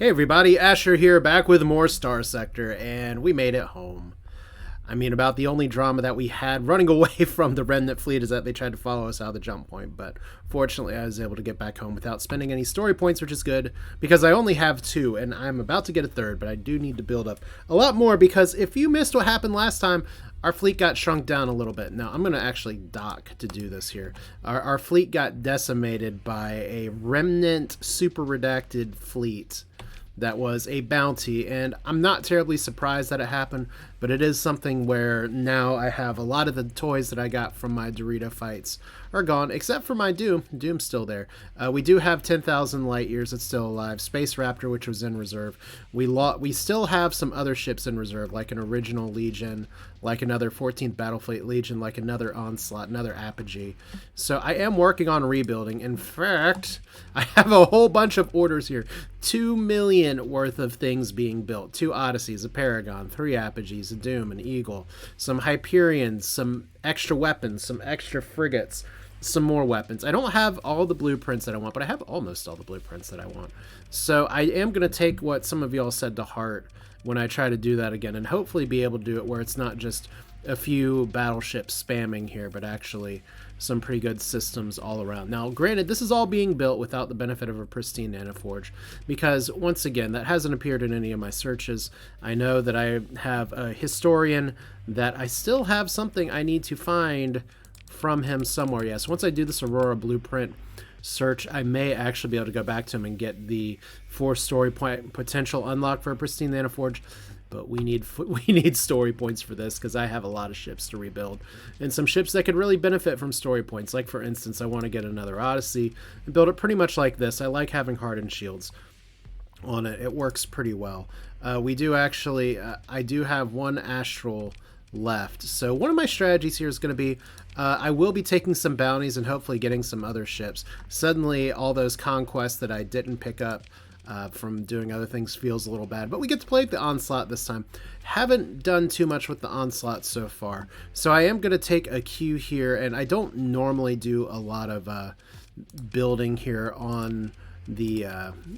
Hey everybody, Asher here, back with more Starsector, and we made it home. I mean, about the only drama that we had running away from the Remnant fleet is that they tried to follow us out of the jump point, but fortunately I was able to get back home without spending any story points, which is good, because I only have 2, and I'm about to get a 3rd, but I do need to build up a lot more, because if you missed what happened last time, our fleet got shrunk down a little bit. Now, I'm going to actually dock to do this here. Our fleet got decimated by a Remnant super redacted fleet that was a bounty, and I'm not terribly surprised that it happened, but it is something where now I have a lot of the toys that I got from my Dorito fights are gone, except for my Doom. Doom's still there. We do have 10,000 light years that's still alive. Space Raptor, which was in reserve. We still have some other ships in reserve, like an original Legion, like another 14th Battle Fleet Legion, like another Onslaught, another Apogee. So I am working on rebuilding. In fact, I have a whole bunch of orders here. 2 million worth of things being built. 2 Odysseys, a Paragon, 3 Apogees, a Doom, an Eagle, some Hyperions, some extra weapons, some extra frigates, some more weapons. I don't have all the blueprints that I want, but I have almost all the blueprints that I want. So I am going to take what some of y'all said to heart when I try to do that again, and hopefully be able to do it where it's not just a few battleships spamming here, but actually some pretty good systems all around. Now, granted, this is all being built without the benefit of a pristine nanoforge, because once again, that hasn't appeared in any of my searches. I know that I have a historian that I still have something I need to find from him somewhere. Yes, once I do this Aurora blueprint search, I may actually be able to go back to him and get the 4 story point potential unlock for a pristine nanoforge. But we need story points for this, because I have a lot of ships to rebuild, and some ships that could really benefit from story points. Like, for instance, I want to get another Odyssey and build it pretty much like this. I like having hardened shields on it. It works pretty well. We do actually, I do have 1 Astral left. So one of my strategies here is going to be, I will be taking some bounties and hopefully getting some other ships. Suddenly, all those conquests that I didn't pick up from doing other things feels a little bad, but we get to play the Onslaught this time. Haven't done too much with the Onslaught so far, so I am going to take a cue here, and I don't normally do a lot of building here on the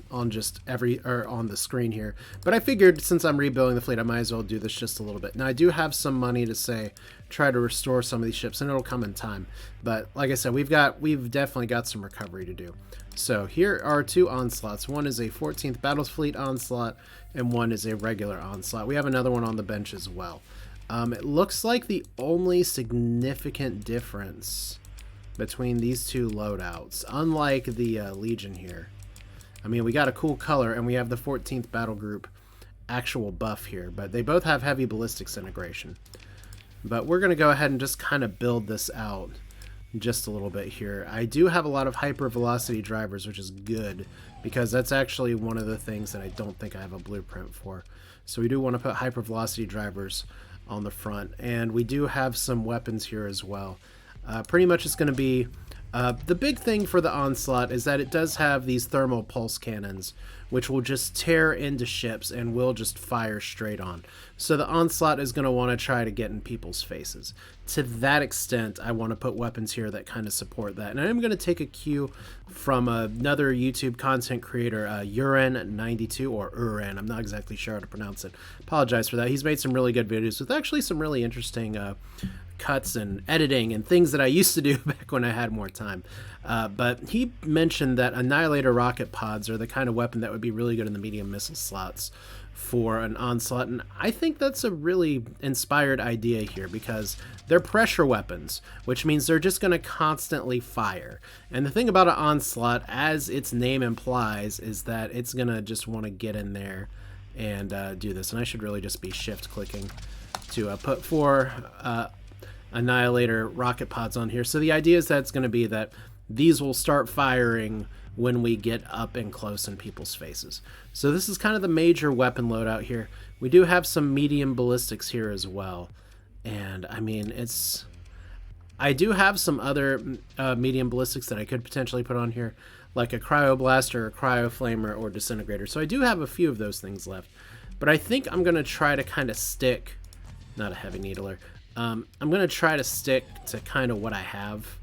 on the screen here, but I figured since I'm rebuilding the fleet, I might as well do this just a little bit. Now, I do have some money to try to restore some of these ships, and it'll come in time, but like I said, we've definitely got some recovery to do. So here are 2 Onslaughts. One is a 14th Battle Fleet Onslaught, and one is a regular Onslaught. We have another one on the bench as well. It looks like the only significant difference between these 2 loadouts, unlike the Legion here. I mean, we got a cool color, and we have the 14th Battle Group actual buff here, but they both have heavy ballistics integration. But we're going to go ahead and just kind of build this out just a little bit here. I do have a lot of hyper velocity drivers, which is good, because that's actually one of the things that I don't think I have a blueprint for. So we do want to put hyper velocity drivers on the front, and we do have some weapons here as well. Pretty much it's going to be the big thing for the Onslaught is that it does have these thermal pulse cannons, which will just tear into ships and will just fire straight on. So the Onslaught is going to want to try to get in people's faces. To that extent, I want to put weapons here that kind of support that. And I'm going to take a cue from another YouTube content creator, Uran92, or Uran. I'm not exactly sure how to pronounce it. Apologize for that. He's made some really good videos with actually some really interesting cuts and editing and things that I used to do back when I had more time. But he mentioned that Annihilator rocket pods are the kind of weapon that would be really good in the medium missile slots for an Onslaught, and I think that's a really inspired idea here, because they're pressure weapons, which means they're just going to constantly fire. And the thing about an Onslaught, as its name implies, is that it's going to just want to get in there and do this. And I should really just be shift clicking to put 4 Annihilator rocket pods on here. So the idea is that it's going to be that these will start firing when we get up and close in people's faces. So this is kind of the major weapon loadout here. We do have some medium ballistics here as well. And I mean, I do have some other medium ballistics that I could potentially put on here, like a cryoblaster, a cryoflamer, or disintegrator. So I do have a few of those things left. But I think I'm going to try to kind of stick, not a heavy needler, I'm going to try to stick to kind of what I have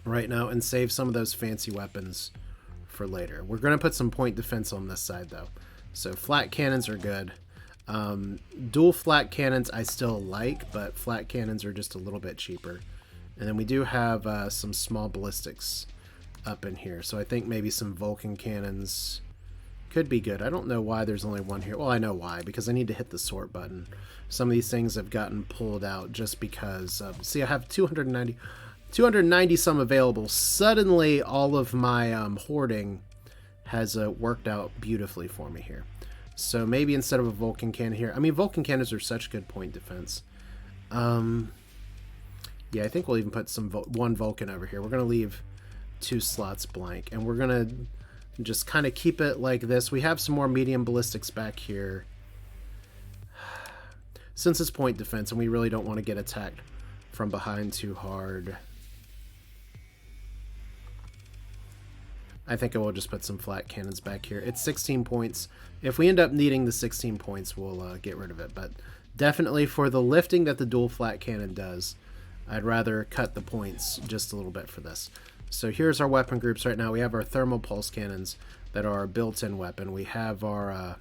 right now and save some of those fancy weapons for later. We're going to put some point defense on this side, though. So flat cannons are good. Dual flat cannons I still like, but flat cannons are just a little bit cheaper. And then we do have some small ballistics up in here. So I think maybe some Vulcan cannons could be good. I don't know why there's only one here. Well, I know why, because I need to hit the sort button. Some of these things have gotten pulled out just because... see, I have 290 some available. Suddenly, all of my hoarding has worked out beautifully for me here. So maybe instead of a Vulcan cannon here... I mean, Vulcan cannons are such good point defense. Yeah, I think we'll even put one Vulcan over here. We're going to leave 2 slots blank. And we're going to just kind of keep it like this. We have some more medium ballistics back here. Since it's point defense and we really don't want to get attacked from behind too hard, I think I will just put some flat cannons back here. It's 16 points. If we end up needing the 16 points, we'll get rid of it. But definitely for the lifting that the dual flat cannon does, I'd rather cut the points just a little bit for this. So here's our weapon groups right now. We have our thermal pulse cannons that are our built-in weapon. We have our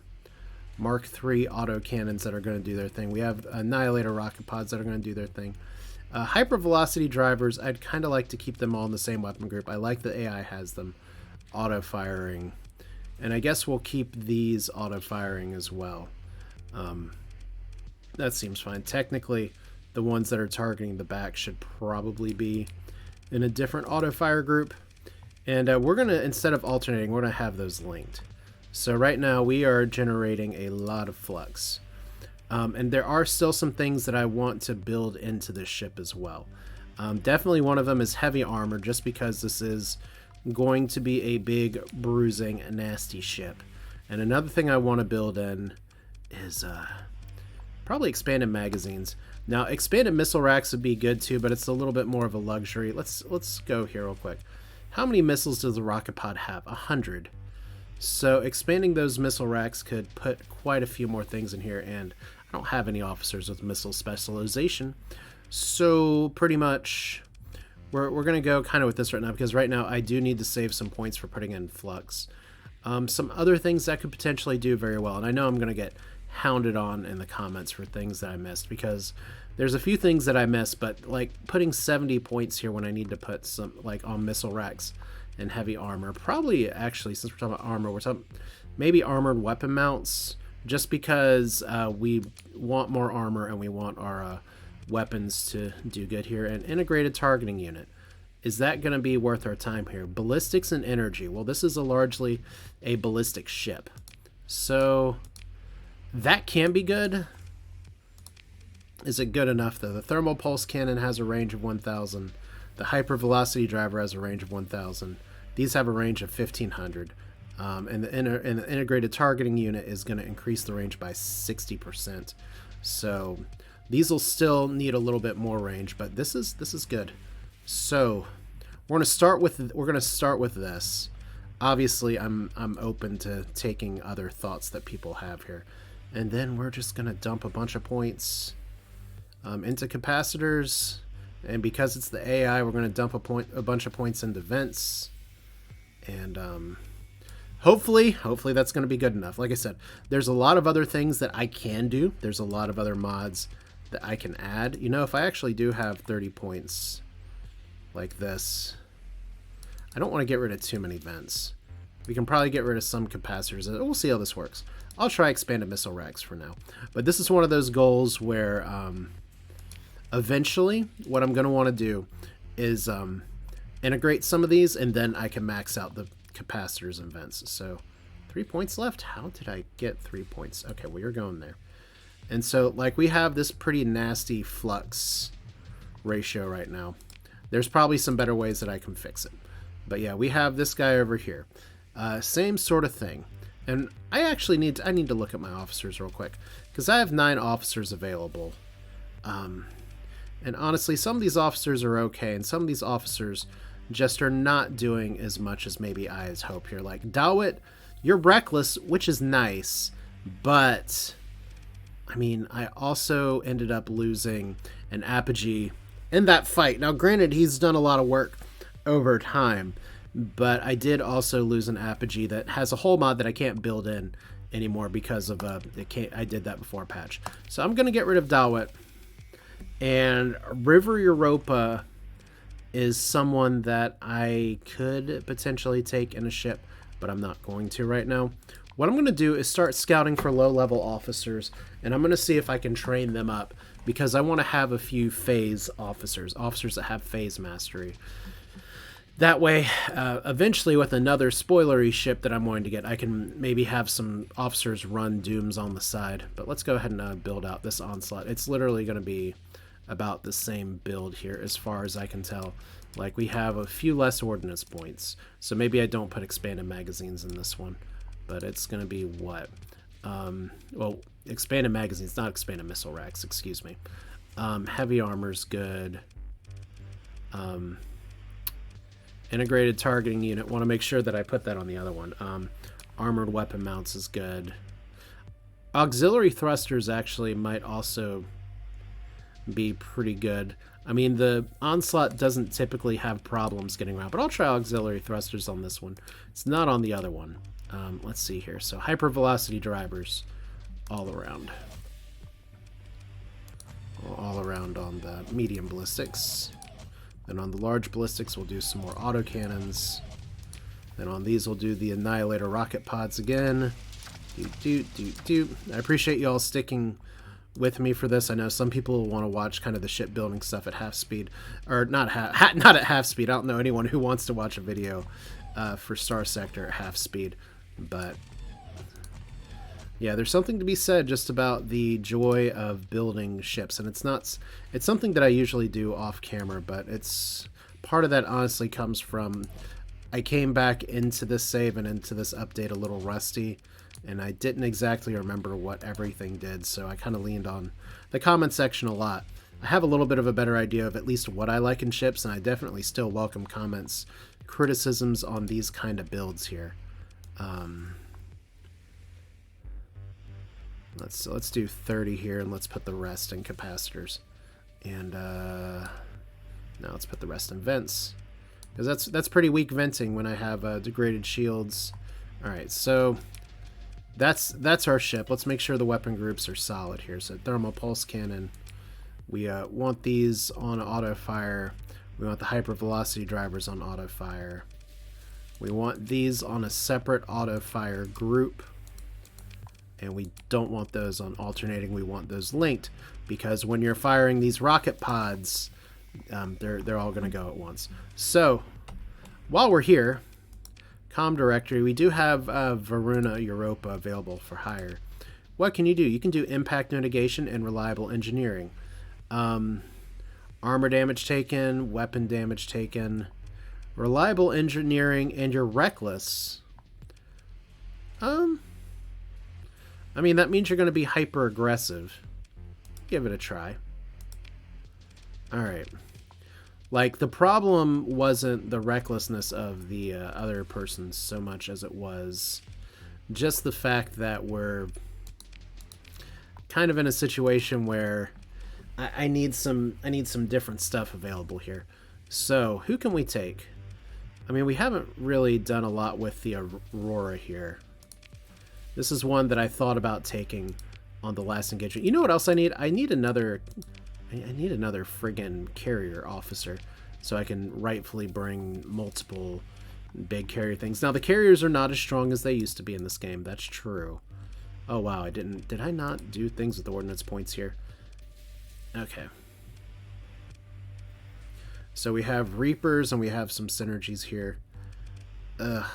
Mark III auto cannons that are going to do their thing. We have Annihilator rocket pods that are going to do their thing. Hypervelocity drivers, I'd kind of like to keep them all in the same weapon group. I like that AI has them auto-firing. And I guess we'll keep these auto-firing as well. That seems fine. Technically, the ones that are targeting the back should probably be in a different auto-fire group. And we're going to, instead of alternating, we're going to have those linked. So right now we are generating a lot of flux. And there are still some things that I want to build into this ship as well. Definitely one of them is heavy armor, just because this is going to be a big, bruising, nasty ship. And another thing I want to build in is probably expanded magazines. Now, expanded missile racks would be good too, but it's a little bit more of a luxury. Let's go here real quick. How many missiles does the rocket pod have? 100. So expanding those missile racks could put quite a few more things in here, and I don't have any officers with missile specialization. So pretty much we're going to go kind of with this right now, because right now I do need to save some points for putting in flux. Some other things that could potentially do very well, and I know I'm going to get hounded on in the comments for things that I missed, because there's a few things that I missed, but like putting 70 points here when I need to put some like on missile racks and heavy armor, probably actually, since we're talking about armor, we're talking maybe armored weapon mounts, just because we want more armor and we want our weapons to do good here. And integrated targeting unit, is that going to be worth our time here? Ballistics and energy, well, this is largely a ballistic ship, so that can be good. Is it good enough, though? The thermal pulse cannon has a range of 1,000. The hypervelocity driver has a range of 1,000. These have a range of 1,500. And the integrated targeting unit is going to increase the range by 60%. So these will still need a little bit more range, but this is good. So we're going to start with this. Obviously, I'm open to taking other thoughts that people have here. And then we're just going to dump a bunch of points into capacitors. And because it's the AI, we're going to dump a bunch of points into vents. And hopefully that's going to be good enough. Like I said, there's a lot of other things that I can do. There's a lot of other mods that I can add. You know, if I actually do have 30 points like this, I don't want to get rid of too many vents. We can probably get rid of some capacitors. We'll see how this works. I'll try expanded missile racks for now. But this is one of those goals where eventually what I'm going to want to do is integrate some of these, and then I can max out the capacitors and vents. So 3 points left. How did I get 3 points? Okay, well, you're going there. And so, like, we have this pretty nasty flux ratio right now. There's probably some better ways that I can fix it. But yeah, we have this guy over here. Same sort of thing. And I actually need to look at my officers real quick, because I have 9 officers available. And honestly, some of these officers are okay, and some of these officers just are not doing as much as maybe I had hoped here. Like Dawit, you're reckless, which is nice, but I mean, I also ended up losing an Apogee in that fight. Now, granted, he's done a lot of work over time, But I did also lose an apogee that has a whole mod that I can't build in anymore because of I did that before patch. So I'm gonna get rid of Dawit. And River Europa is someone that I could potentially take in a ship, but I'm not going to right now. What I'm going to do is start scouting for low-level officers, and I'm going to see if I can train them up, because I want to have a few phase officers that have phase mastery. That way, eventually with another spoilery ship that I'm going to get, I can maybe have some officers run dooms on the side. But let's go ahead and build out this Onslaught. It's literally going to be about the same build here as far as I can tell. Like, we have a few less ordnance points, so maybe I don't put expanded magazines in this one. But it's going to be what? Well, expanded magazines, not expanded missile racks, excuse me. Heavy armor's good. Integrated targeting unit, want to make sure that I put that on the other one. Armored weapon mounts is good. Auxiliary thrusters actually might also be pretty good. I mean, the Onslaught doesn't typically have problems getting around, but I'll try auxiliary thrusters on this one. It's not on the other one. Let's see here. So hypervelocity drivers all around. All around on the medium ballistics. Then on the large ballistics, we'll do some more autocannons. Then on these, we'll do the Annihilator rocket pods again. I appreciate you all sticking with me for this. I know some people want to watch kind of the shipbuilding stuff at half speed. Or not at half speed. I don't know anyone who wants to watch a video for Starsector at half speed. But yeah, there's something to be said just about the joy of building ships, and it's something that I usually do off camera, but it's part of that honestly comes from I came back into this save and into this update a little rusty, and I didn't exactly remember what everything did, so I kind of leaned on the comment section a lot. I have a little bit of a better idea of at least what I like in ships, and I definitely still welcome comments, criticisms on these kind of builds here. Let's do 30 here, and let's put the rest in capacitors. And now let's put the rest in vents, because that's pretty weak venting when I have degraded shields. All right, so that's our ship. Let's make sure the weapon groups are solid here. So thermal pulse cannon, we want these on auto fire. We want the hypervelocity drivers on auto fire. We want these on a separate auto fire group. And we don't want those on alternating. We want those linked, because when you're firing these rocket pods, they're all going to go at once. So while we're here, comm directory, we do have Varuna Europa available for hire. What can you do? You can do impact mitigation and reliable engineering. Armor damage taken, weapon damage taken, reliable engineering, and you're reckless. I mean, that means you're going to be hyper aggressive. Give it a try. Alright. Like, the problem wasn't the recklessness of the other person so much as it was just the fact that we're kind of in a situation where I need some different stuff available here. So, who can we take? I mean, we haven't really done a lot with the Aurora here. This is one that I thought about taking on the last engagement. You know what else I need? I need another friggin' carrier officer, so I can rightfully bring multiple big carrier things. Now, the carriers are not as strong as they used to be in this game. That's true. Oh, wow. Did I not do things with the ordnance points here? Okay. So we have Reapers and we have some synergies here. Ugh.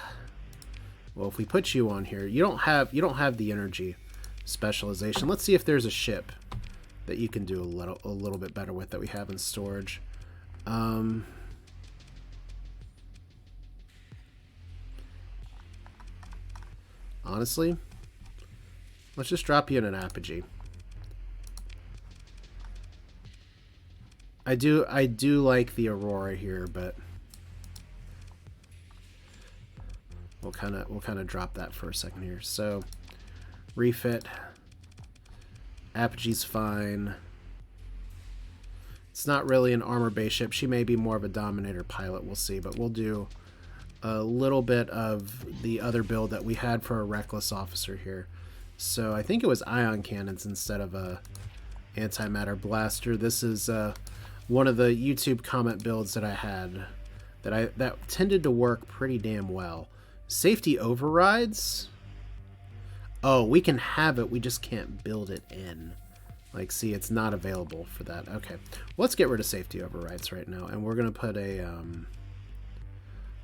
Well, if we put you on here, you don't have the energy specialization. Let's see if there's a ship that you can do a little bit better with that we have in storage. Honestly, let's just drop you in an apogee. I do like the Aurora here, but we'll kind of drop that for a second here. So refit, apogee's fine. It's not really an armor base ship. She may be more of a Dominator pilot. We'll see, but we'll do a little bit of the other build that we had for a reckless officer here. So I think it was ion cannons instead of a antimatter blaster. This is one of the YouTube comment builds that I had that tended to work pretty damn well. Safety overrides. Oh, we can have it. We just can't build it in. Like, see, it's not available for that. Okay, let's get rid of safety overrides right now, and we're gonna put a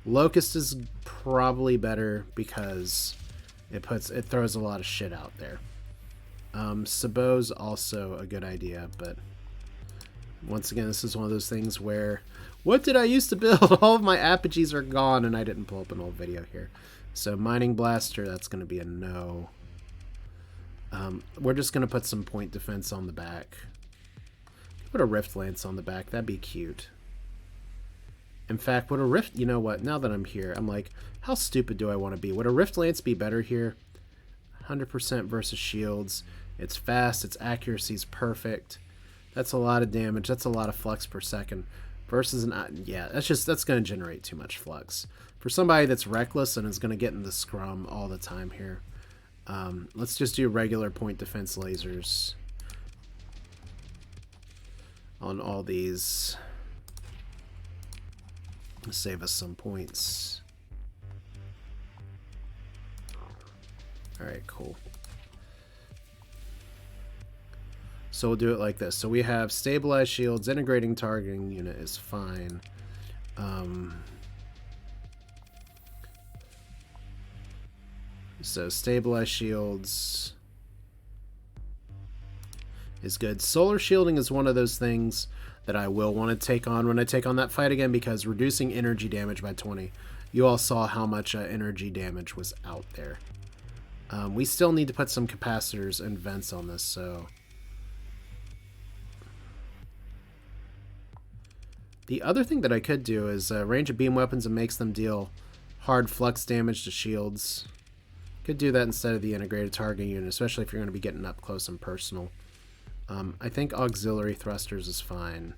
Locust is probably better because it throws a lot of shit out there. Sabo's also a good idea, but once again, this is one of those things where, what did I used to build? All of my apogees are gone, and I didn't pull up an old video here. So mining blaster, that's going to be a no. We're just going to put some point defense on the back. Put a rift lance on the back. That'd be cute. In fact, would a rift... You know what? Now that I'm here, I'm like, how stupid do I want to be? Would a rift lance be better here? 100% versus shields. It's fast. Its accuracy's perfect. That's a lot of damage. That's a lot of flux per second. Versus an... Yeah, that's going to generate too much flux. For somebody that's reckless and is going to get in the scrum all the time here. Let's just do regular point defense lasers on all these. Save us some points. Alright, cool. So we'll do it like this. So we have stabilized shields, integrating targeting unit is fine. So stabilized shields is good. Solar shielding is one of those things that I will want to take on when I take on that fight again, because reducing energy damage by 20. You all saw how much energy damage was out there. We still need to put some capacitors and vents on this, so... The other thing that I could do is range of beam weapons and makes them deal hard flux damage to shields. Could do that instead of the integrated targeting unit, especially if you're going to be getting up close and personal. I think auxiliary thrusters is fine.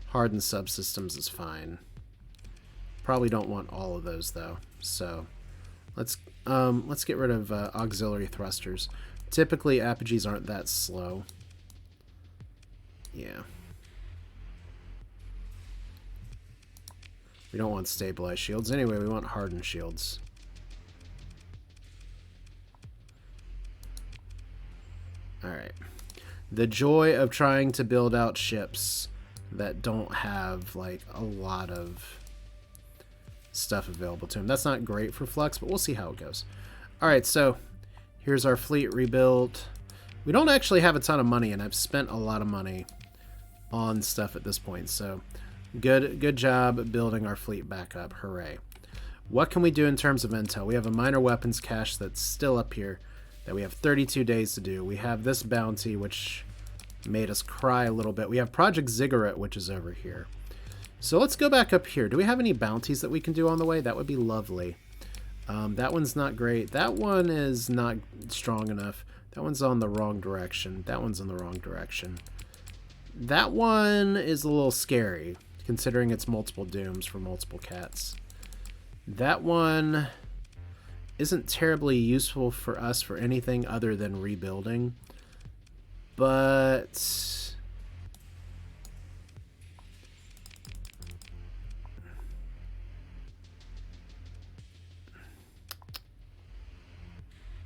Hardened subsystems is fine. Probably don't want all of those though. So let's get rid of auxiliary thrusters. Typically apogees aren't that slow. Yeah. We don't want stabilized shields. Anyway, we want hardened shields. Alright. The joy of trying to build out ships that don't have, like, a lot of stuff available to them. That's not great for Flux, but we'll see how it goes. Alright, so here's our fleet rebuilt. We don't actually have a ton of money, and I've spent a lot of money on stuff at this point, so good job building our fleet back up. Hooray. What can we do in terms of intel? We have a minor weapons cache that's still up here that we have 32 days to do. We have this bounty, which made us cry a little bit. We have Project Ziggurat, which is over here. So let's go back up here. Do we have any bounties that we can do on the way? That would be lovely. That one's not great. That one is not strong enough. That one's on the wrong direction. That one's in the wrong direction. That one is a little scary, considering it's multiple dooms for multiple cats. That one isn't terribly useful for us for anything other than rebuilding, but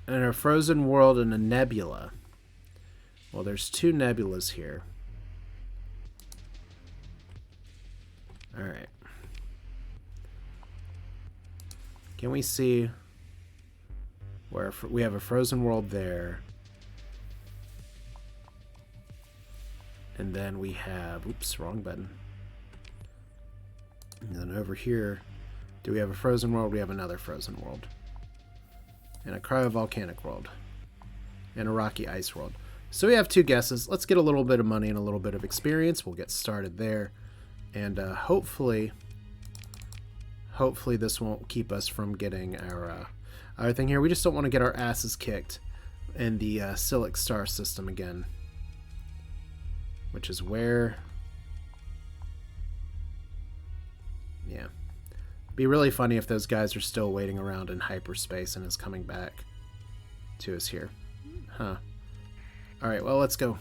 and a frozen world and a nebula. Well, there's two nebulas here. All right. Can we see where we have a frozen world there? And then we have, oops, wrong button. And then over here, do we have a frozen world? We have another frozen world. And a cryovolcanic world. And a rocky ice world. So we have two guesses. Let's get a little bit of money and a little bit of experience. We'll get started there. And hopefully this won't keep us from getting our other thing here. We just don't want to get our asses kicked in the Silic star system again. Which is where... Yeah. Be really funny if those guys are still waiting around in hyperspace and is coming back to us here. Huh. Alright, well, let's go.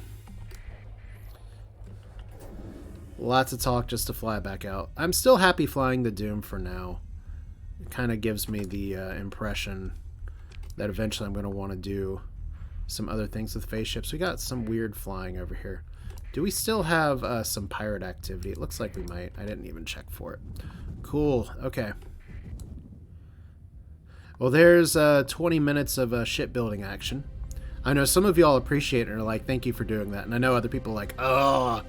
Lots of talk just to fly back out. I'm still happy flying the Doom for now. It kind of gives me the impression that eventually I'm going to want to do some other things with spaceships. We got some weird flying over here. Do we still have some pirate activity? It looks like we might. I didn't even check for it. Cool. Okay. Well, there's 20 minutes of shipbuilding action. I know some of y'all appreciate it and are like, thank you for doing that. And I know other people are like, oh,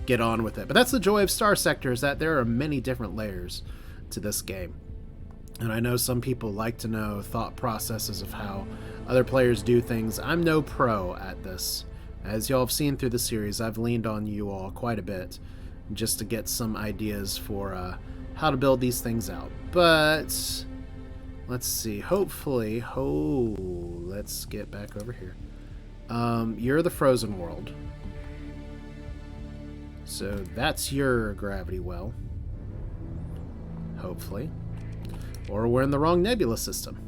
get on with it. But that's the joy of Starsector, is that there are many different layers to this game. And I know some people like to know thought processes of how other players do things. I'm no pro at this. As y'all have seen through the series, I've leaned on you all quite a bit just to get some ideas for how to build these things out. But let's see. Hopefully, let's get back over here. You're the frozen world. So that's your gravity well. Hopefully. Or we're in the wrong nebula system,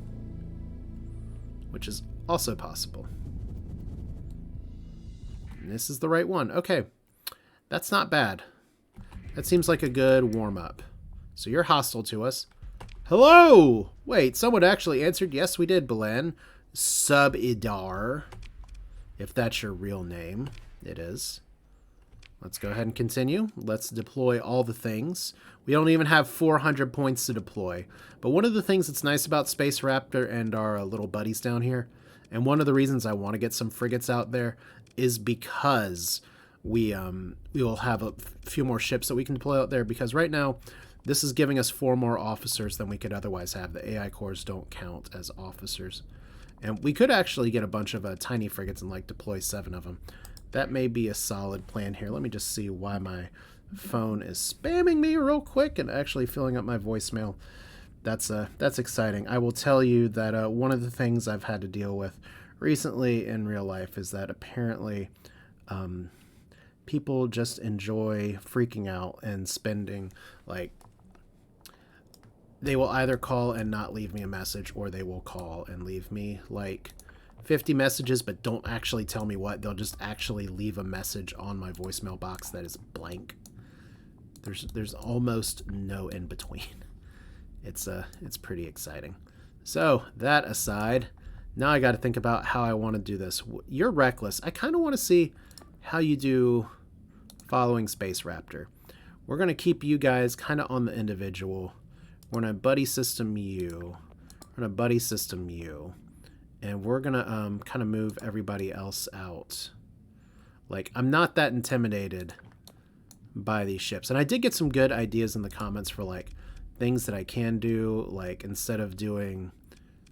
which is also possible. And this is the right one. Okay. That's not bad. That seems like a good warm-up. So you're hostile to us. Hello! Wait, someone actually answered. Yes, we did, Belen. Subidar. If that's your real name. It is. Let's go ahead and continue. Let's deploy all the things. We don't even have 400 points to deploy. But one of the things that's nice about Space Raptor and our little buddies down here, and one of the reasons I want to get some frigates out there, is because we will have a few more ships that we can deploy out there. Because right now, this is giving us 4 more officers than we could otherwise have. The AI cores don't count as officers. And we could actually get a bunch of tiny frigates and like deploy 7 of them. That may be a solid plan here. Let me just see why my phone is spamming me real quick and actually filling up my voicemail. That's exciting. I will tell you that one of the things I've had to deal with recently in real life is that apparently people just enjoy freaking out and spending, like, they will either call and not leave me a message, or they will call and leave me like 50 messages but don't actually tell me what. They'll just actually leave a message on my voicemail box that is blank. There's almost no in between. It's pretty exciting. So that aside, now I got to think about how I want to do this. You're reckless. I kind of want to see how you do following Space Raptor. We're going to keep you guys kind of on the individual. We're going to buddy system you. We're going to buddy system you. And we're going to kind of move everybody else out. Like, I'm not that intimidated by these ships. And I did get some good ideas in the comments for, like, things that I can do. Like, instead of doing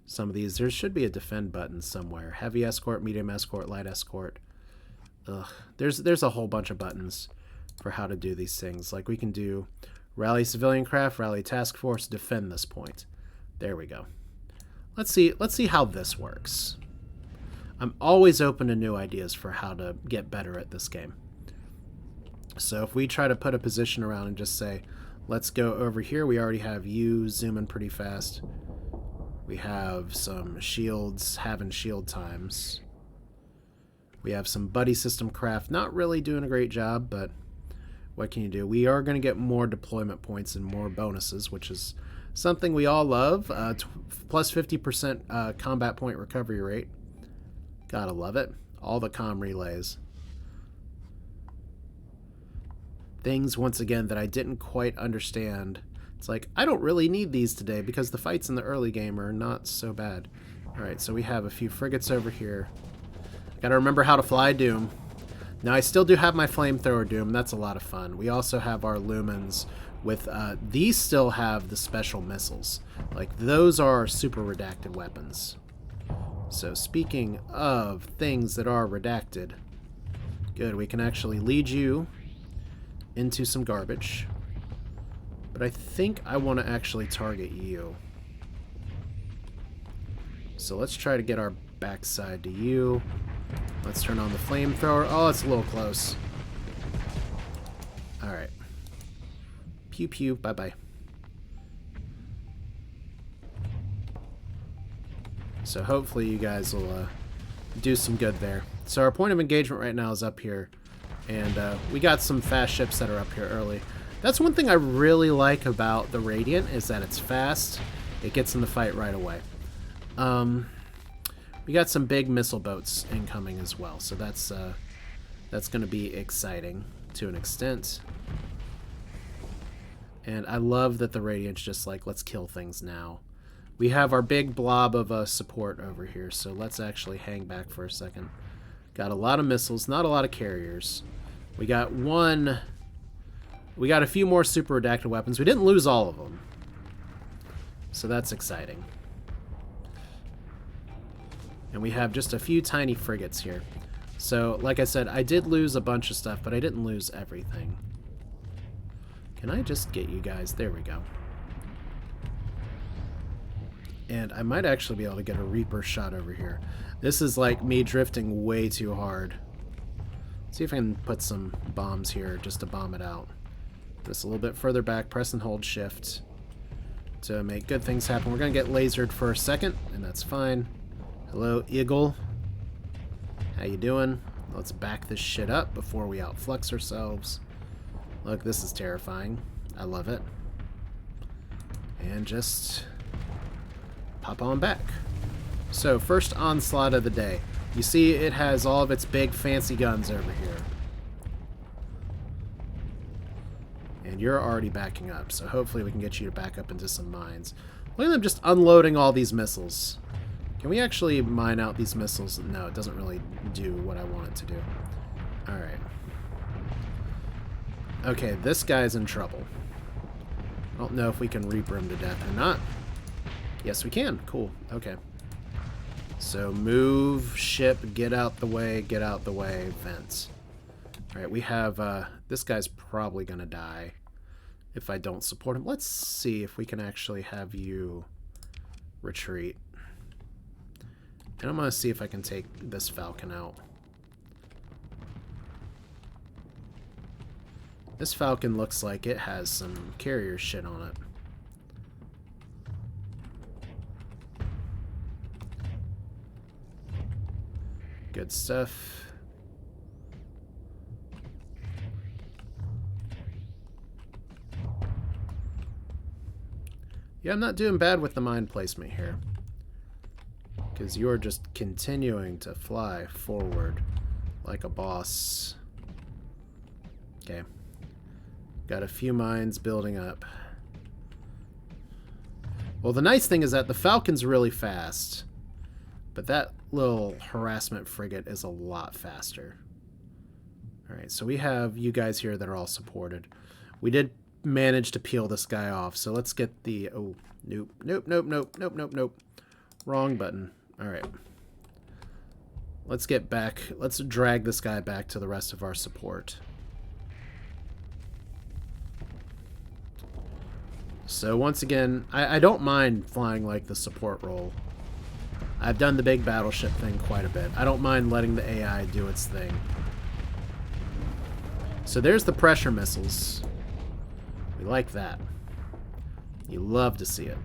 some of these, there should be a defend button somewhere. Heavy escort, medium escort, light escort. Ugh. There's a whole bunch of buttons for how to do these things. Like, we can do rally civilian craft, rally task force, defend this point. There we go. Let's see how this works. I'm always open to new ideas for how to get better at this game. So if we try to put a position around and just say, let's go over here, we already have you zooming pretty fast. We have some shields having shield times. We have some buddy system craft not really doing a great job, but what can you do? We are going to get more deployment points and more bonuses, which is something we all love. Plus 50% combat point recovery rate. Gotta love it. All the comm relays. Things, once again, that I didn't quite understand. It's like, I don't really need these today because the fights in the early game are not so bad. Alright, so we have a few frigates over here. Gotta remember how to fly Doom. Now, I still do have my flamethrower Doom. That's a lot of fun. We also have our lumens with, these still have the special missiles. Like, those are super redacted weapons. So, speaking of things that are redacted, good, we can actually lead you into some garbage. But I think I want to actually target you. So let's try to get our backside to you. Let's turn on the flamethrower. Oh, it's a little close. Alright. Pew pew, bye-bye. So hopefully you guys will do some good there. So our point of engagement right now is up here. And we got some fast ships that are up here early. That's one thing I really like about the Radiant, is that it's fast. It gets in the fight right away. We got some big missile boats incoming as well, so that's going to be exciting to an extent. And I love that the Radiant's just like, let's kill things now. We have our big blob of support over here, so let's actually hang back for a second. Got a lot of missiles, not a lot of carriers. We got a few more super redacted weapons. We didn't lose all of them, so that's exciting. And we have just a few tiny frigates here. So, like I said, I did lose a bunch of stuff, but I didn't lose everything. Can I just get you guys? There we go. And I might actually be able to get a Reaper shot over here. This is like me drifting way too hard. Let's see if I can put some bombs here just to bomb it out. Just a little bit further back, press and hold shift to make good things happen. We're going to get lasered for a second, and that's fine. Hello, Eagle. How you doing? Let's back this shit up before we outflux ourselves. Look, this is terrifying. I love it. And just pop on back. So, first onslaught of the day. You see it has all of its big fancy guns over here. And you're already backing up, so hopefully we can get you to back up into some mines. Look at them just unloading all these missiles. Can we actually mine out these missiles? No, it doesn't really do what I want it to do. Alright. Okay, this guy's in trouble. I don't know if we can Reaper him to death or not. Yes, we can. Cool. Okay. So move, ship, get out the way, vents. Alright, we have, this guy's probably gonna die if I don't support him. Let's see if we can actually have you retreat. And I'm gonna see if I can take this Falcon out. This Falcon looks like it has some carrier shit on it. Good stuff. Yeah, I'm not doing bad with the mine placement here, because you're just continuing to fly forward like a boss. Okay. Got a few mines building up. Well, the nice thing is that the Falcon's really fast, but that little harassment frigate is a lot faster. Alright, so we have you guys here that are all supported. We did manage to peel this guy off, so let's get the... Oh, nope, nope, nope, nope, nope, nope, nope. Wrong button. Alright. Let's get back. Let's drag this guy back to the rest of our support. So once again, I don't mind flying like the support role. I've done the big battleship thing quite a bit. I don't mind letting the AI do its thing. So there's the pressure missiles. We like that. You love to see it.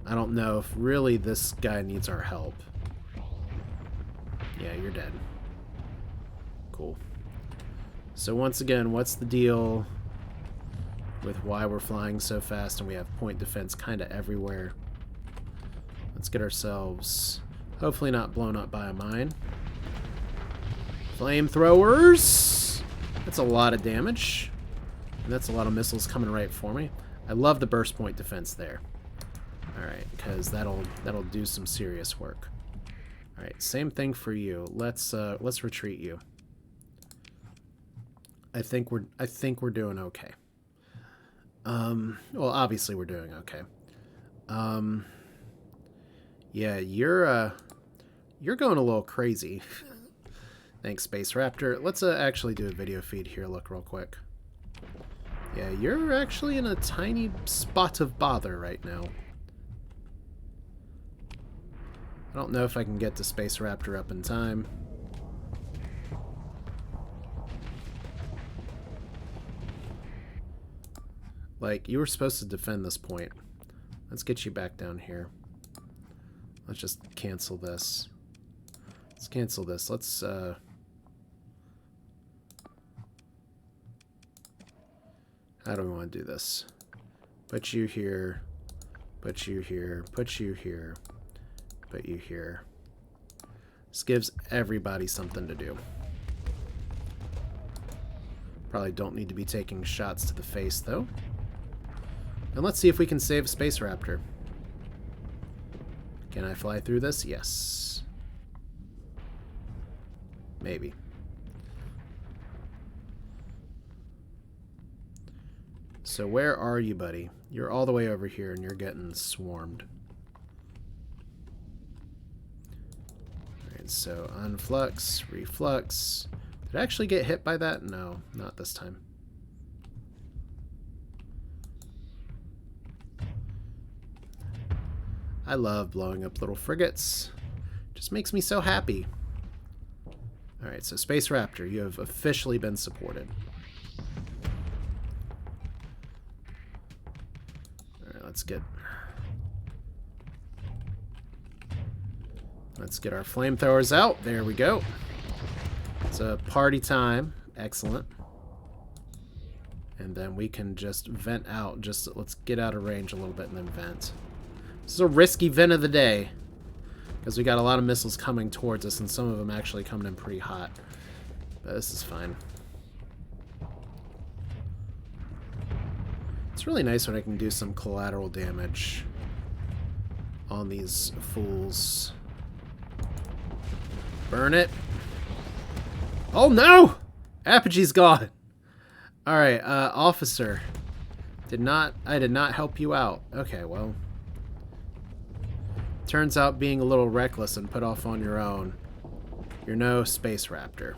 I don't know if really this guy needs our help. Yeah, you're dead. Cool. So once again, what's the deal with why we're flying so fast and we have point defense kind of everywhere? Let's get ourselves hopefully not blown up by a mine. Flamethrowers! That's a lot of damage. And that's a lot of missiles coming right for me. I love the burst point defense there. Alright, because that'll do some serious work. Alright, same thing for you. Let's retreat you. I think we're doing okay. Well, obviously we're doing okay. Yeah, you're going a little crazy. Thanks, Space Raptor. Let's actually do a video feed here. Look real quick. Yeah, you're actually in a tiny spot of bother right now. I don't know if I can get to Space Raptor up in time. Like, you were supposed to defend this point. Let's get you back down here. Let's just cancel this. Let's cancel this. Let's, how do we want to do this? Put you here. Put you here. Put you here. Put you here. This gives everybody something to do. Probably don't need to be taking shots to the face, though. And let's see if we can save a space raptor. Can I fly through this? Yes. Maybe. So where are you, buddy? You're all the way over here, and you're getting swarmed. Alright, so unflux, reflux. Did I actually get hit by that? No, not this time. I love blowing up little frigates. Just makes me so happy. Alright, so Space Raptor, you have officially been supported. Alright, let's get our flamethrowers out. There we go. It's a party time. Excellent. And then we can just vent out. Just let's get out of range a little bit and then vent. This is a risky vent of the day, because we got a lot of missiles coming towards us, and some of them actually coming in pretty hot. But this is fine. It's really nice when I can do some collateral damage on these fools. Burn it. Oh no! Apogee's gone. Alright, officer. I did not help you out. Okay, well. Turns out being a little reckless and put off on your own. You're no space raptor.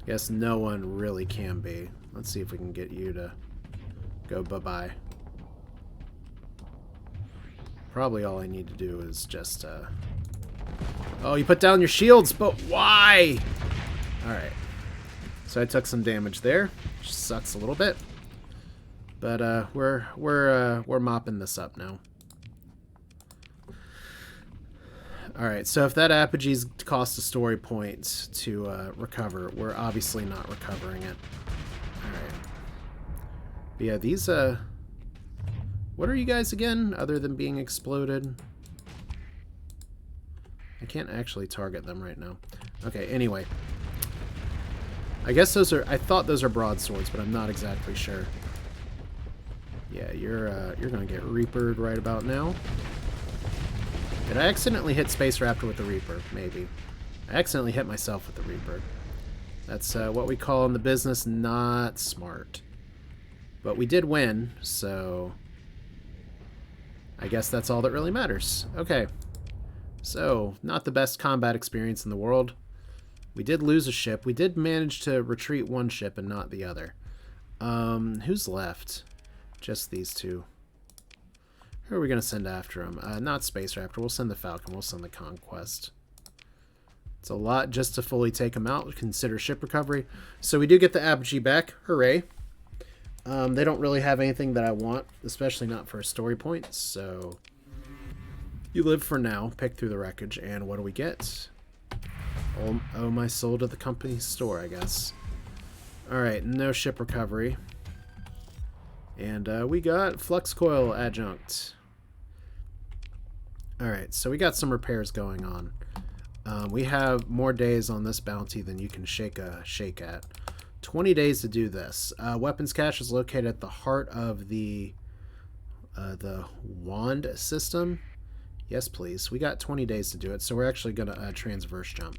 Guess no one really can be. Let's see if we can get you to go bye-bye. Probably all I need to do is just, Oh, you put down your shields, but why? Alright. So I took some damage there, which sucks a little bit. But we're mopping this up now. Alright, so if that Apogee's cost a story point to recover, we're obviously not recovering it. Alright. But yeah, these, what are you guys again, other than being exploded? I can't actually target them right now. Okay, anyway. I guess those are, I thought those are broadswords, but I'm not exactly sure. Yeah, you're gonna get Reapered right about now. Did I accidentally hit Space Raptor with the Reaper? Maybe. I accidentally hit myself with the Reaper. That's what we call in the business not smart. But we did win, so I guess that's all that really matters. Okay. So, not the best combat experience in the world. We did lose a ship. We did manage to retreat one ship and not the other. Who's left? Just these two. Who are we going to send after them? Not Space Raptor. We'll send the Falcon. We'll send the Conquest. It's a lot just to fully take them out. Consider ship recovery. So we do get the Apogee back. Hooray. They don't really have anything that I want, especially not for a story point. So you live for now. Pick through the wreckage. And what do we get? Owe my soul to the company's store, I guess. Alright, no ship recovery. And we got Flux Coil Adjunct. Alright, so we got some repairs going on. We have more days on this bounty than you can shake at. 20 days to do this. Weapons cache is located at the heart of the wand system. Yes, please. We got 20 days to do it, so we're actually going to transverse jump.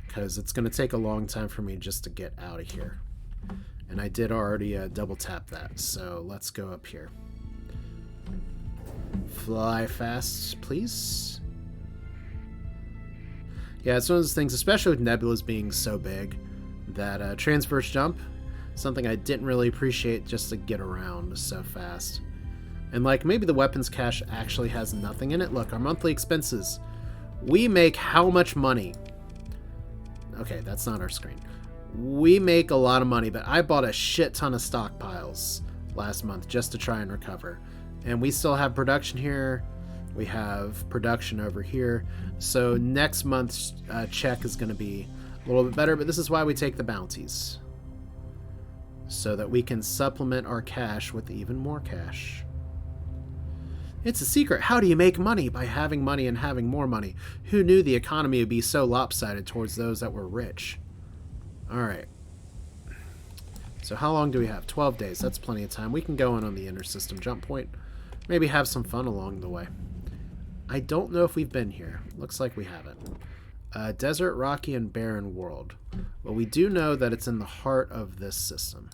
Because it's going to take a long time for me just to get out of here. And I did already double tap that, so let's go up here. Fly fast, please. Yeah, it's one of those things, especially with nebulas being so big, that transverse jump, something I didn't really appreciate just to get around so fast. And like, maybe the weapons cache actually has nothing in it. Look, our monthly expenses. We make how much money? Okay, that's not our screen. We make a lot of money, but I bought a shit ton of stockpiles last month just to try and recover. And we still have production here. We have production over here. So next month's check is going to be a little bit better, but this is why we take the bounties. So that we can supplement our cash with even more cash. It's a secret. How do you make money? By having money and having more money. Who knew the economy would be so lopsided towards those that were rich? Alright. So how long do we have? 12 days. That's plenty of time. We can go in on the inter-system jump point. Maybe have some fun along the way. I don't know if we've been here. Looks like we haven't. Desert, rocky, and barren world. Well, we do know that it's in the heart of this system.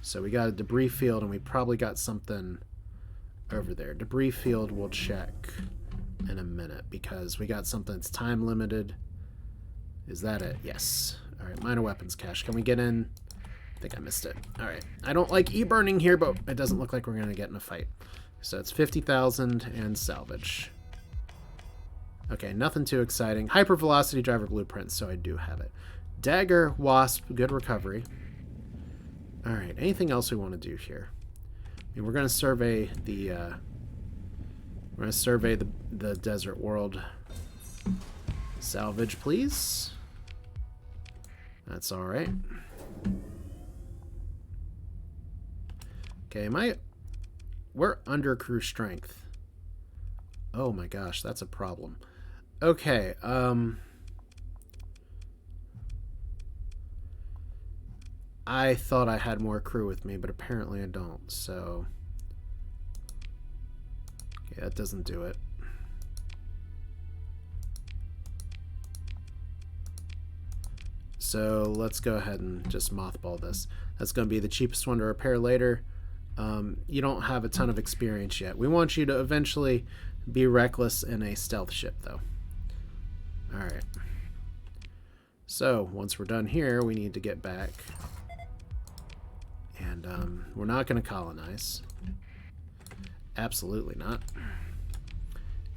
So we got a debris field, and we probably got something over there. Debris field we'll check in a minute, because we got something that's time limited. Is that it? Yes. Alright, minor weapons cache. Can we get in? I think I missed it. Alright. I don't like e-burning here, but it doesn't look like we're going to get in a fight. So it's 50,000 and salvage. Okay, nothing too exciting. Hypervelocity driver blueprint, so I do have it. Dagger, wasp, good recovery. Alright, anything else we want to do here? I mean, we're going to survey the the desert world. Salvage, please. That's all right. Okay, we're under crew strength. Oh my gosh, that's a problem. Okay, I thought I had more crew with me, but apparently I don't, so okay, that doesn't do it. So let's go ahead and just mothball this. That's going to be the cheapest one to repair later. You don't have a ton of experience yet. We want you to eventually be reckless in a stealth ship, though. Alright. So, once we're done here, we need to get back. And we're not going to colonize. Absolutely not.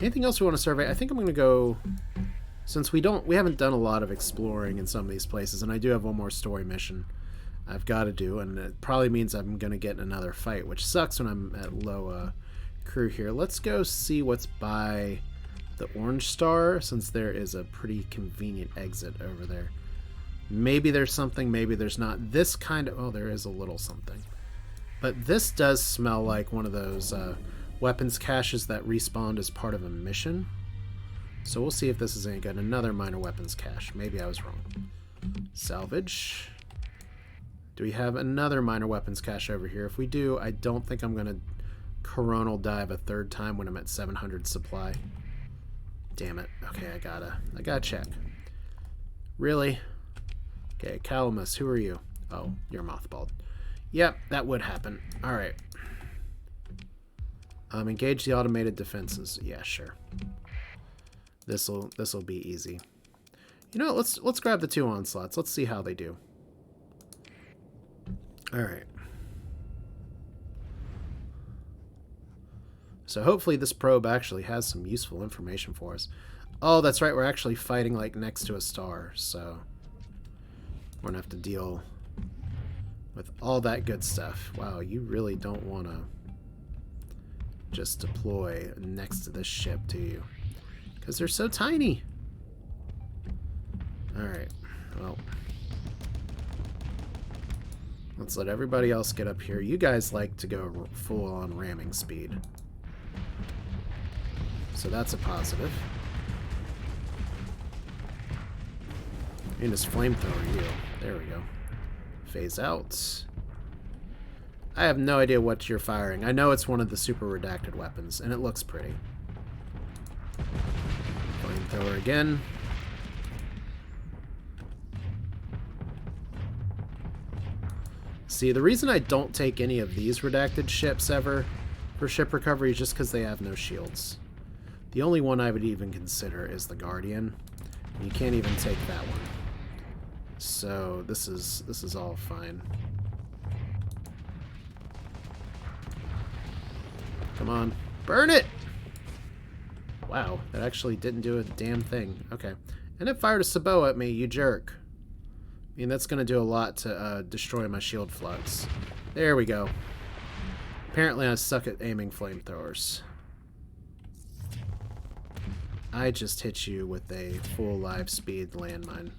Anything else we want to survey? I think I'm going to go... Since we haven't done a lot of exploring in some of these places, and I do have one more story mission I've got to do, and it probably means I'm going to get in another fight, which sucks when I'm at low crew here. Let's go see what's by the orange star, since there is a pretty convenient exit over there. Maybe there's something, maybe there's not. This kind of... Oh, there is a little something. But this does smell like one of those weapons caches that respawned as part of a mission. So we'll see if this is any good. Another minor weapons cache. Maybe I was wrong. Salvage. Do we have another minor weapons cache over here? If we do, I don't think I'm going to coronal dive a third time when I'm at 700 supply. Damn it. Okay, I gotta check. Really? Okay, Calamus, who are you? Oh, you're mothballed. Yep, that would happen. Alright. Engage the automated defenses. Yeah, sure. This'll be easy. You know what, let's grab the 2 onslaughts. Let's see how they do. Alright. So hopefully this probe actually has some useful information for us. Oh, that's right, we're actually fighting like next to a star, so we're gonna have to deal with all that good stuff. Wow, you really don't want to just deploy next to this ship, do you? Because they're so tiny. Alright, well, let's let everybody else get up here. You guys like to go full on ramming speed, so that's a positive. And this flamethrower, you. There we go. Phase out. I have no idea what you're firing. I know it's one of the super redacted weapons, and it looks pretty. Flamethrower again. See, the reason I don't take any of these redacted ships ever for ship recovery is just because they have no shields. The only one I would even consider is the Guardian. You can't even take that one. So this is all fine. Come on, burn it! Wow, that actually didn't do a damn thing. Okay, and it fired a sabot at me, you jerk. I mean, that's going to do a lot to destroy my shield flux. There we go. Apparently I suck at aiming flamethrowers. I just hit you with a full live speed landmine.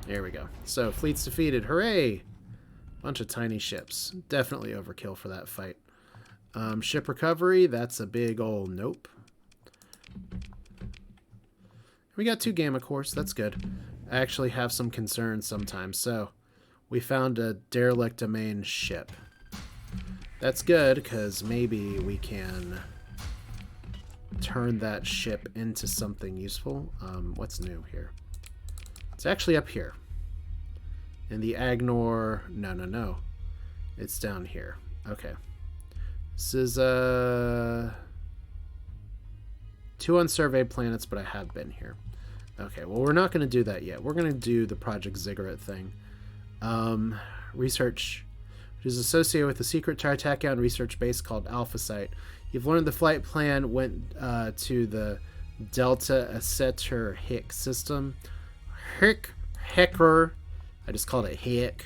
There we go. So, fleet's defeated. Hooray! Bunch of tiny ships. Definitely overkill for that fight. Ship recovery, that's a big old nope. We got 2 gamma cores. That's good. I actually have some concerns sometimes. So, we found a derelict domain ship. That's good, because maybe we can turn that ship into something useful. What's new here? It's actually up here. In the Agnor... No. It's down here. Okay. This is, 2 unsurveyed planets, but I have been here. Okay, well, we're not going to do that yet. We're going to do the Project Ziggurat thing. Research, which is associated with a secret tri-tachyon research base called Alpha Site. You've learned the flight plan went to the Delta Aceter Hick system. Hecker. I just called it Hick.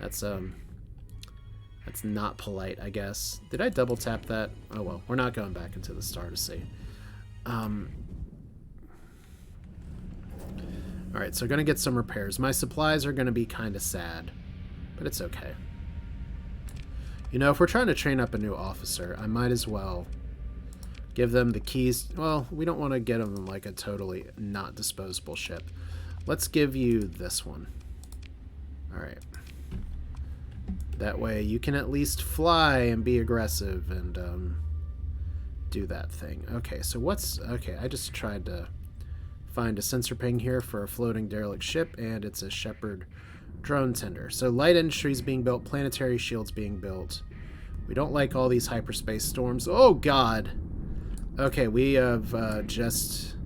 That's not polite, I guess. Did I double tap that? Oh well, we're not going back into the star to see. Alright, so gonna get some repairs. My supplies are gonna be kind of sad, but it's okay. You know, if we're trying to train up a new officer, I might as well give them the keys. Well, we don't want to get them like a totally not disposable ship. Let's give you this one. Alright. That way you can at least fly and be aggressive and do that thing. Okay, so what's... Okay, I just tried to find a sensor ping here for a floating derelict ship, and it's a Shepherd drone tender. So light industries being built, planetary shields being built. We don't like all these hyperspace storms. Oh god! Okay, we have just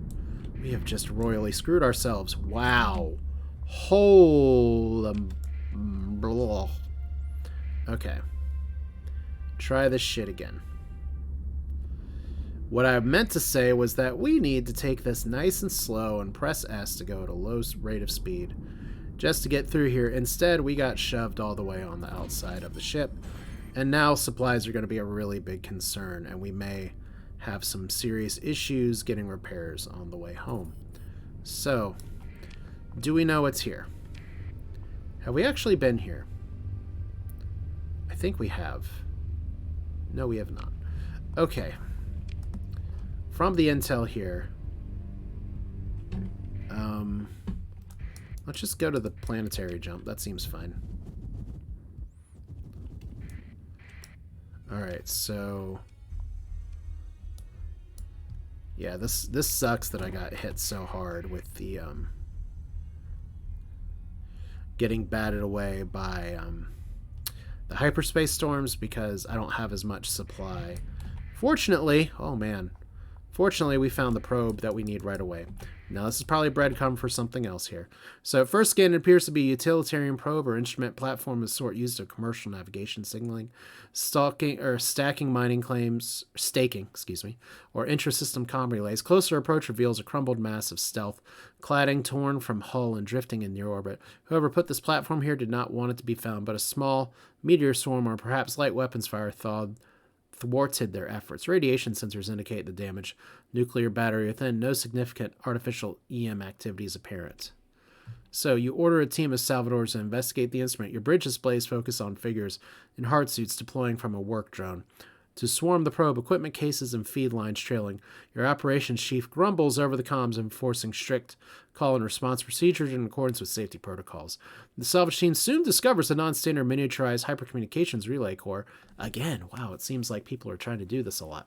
royally screwed ourselves. Wow. Hold blah. Okay. Try this shit again. What I meant to say was that we need to take this nice and slow and press S to go at a low rate of speed just to get through here. Instead, we got shoved all the way on the outside of the ship. And now supplies are going to be a really big concern, and we may have some serious issues getting repairs on the way home. So, do we know what's here? Have we actually been here? I think we have. No, we have not. Okay. From the intel here, let's just go to the planetary jump. That seems fine. Alright, so... Yeah, this sucks that I got hit so hard with the, getting batted away by, the hyperspace storms because I don't have as much supply. Fortunately, oh man, fortunately we found the probe that we need right away. Now this is probably breadcrumb for something else here. So at first scan, it appears to be a utilitarian probe or instrument platform of sort used for commercial navigation signaling, stacking mining claims, staking, or intrasystem comm relays. Closer approach reveals a crumbled mass of stealth, cladding torn from hull and drifting in near orbit. Whoever put this platform here did not want it to be found, but a small meteor swarm or perhaps light weapons fire thwarted their efforts. Radiation sensors indicate the damage. Nuclear battery within. No significant artificial EM activity is apparent. So you order a team of Salvadors to investigate the instrument. Your bridge displays focus on figures in hard suits deploying from a work drone. To swarm the probe, equipment cases and feed lines trailing. Your operations chief grumbles over the comms, enforcing strict call and response procedures in accordance with safety protocols. The salvage team soon discovers a non-standard miniaturized hypercommunications relay core. Again, wow, it seems like people are trying to do this a lot.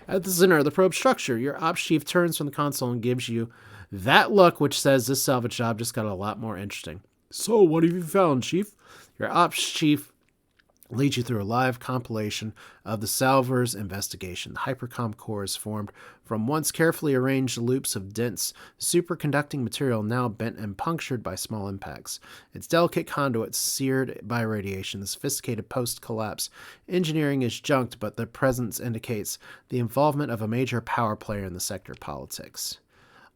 At the center of the probe structure, your ops chief turns from the console and gives you that look which says this salvage job just got a lot more interesting. So, what have you found, Chief? Your ops chief leads you through a live compilation of the Salver's investigation. The hypercom core is formed from once carefully arranged loops of dense, superconducting material now bent and punctured by small impacts. Its delicate conduits seared by radiation. The sophisticated post-collapse engineering is junked, but the presence indicates the involvement of a major power player in the sector politics.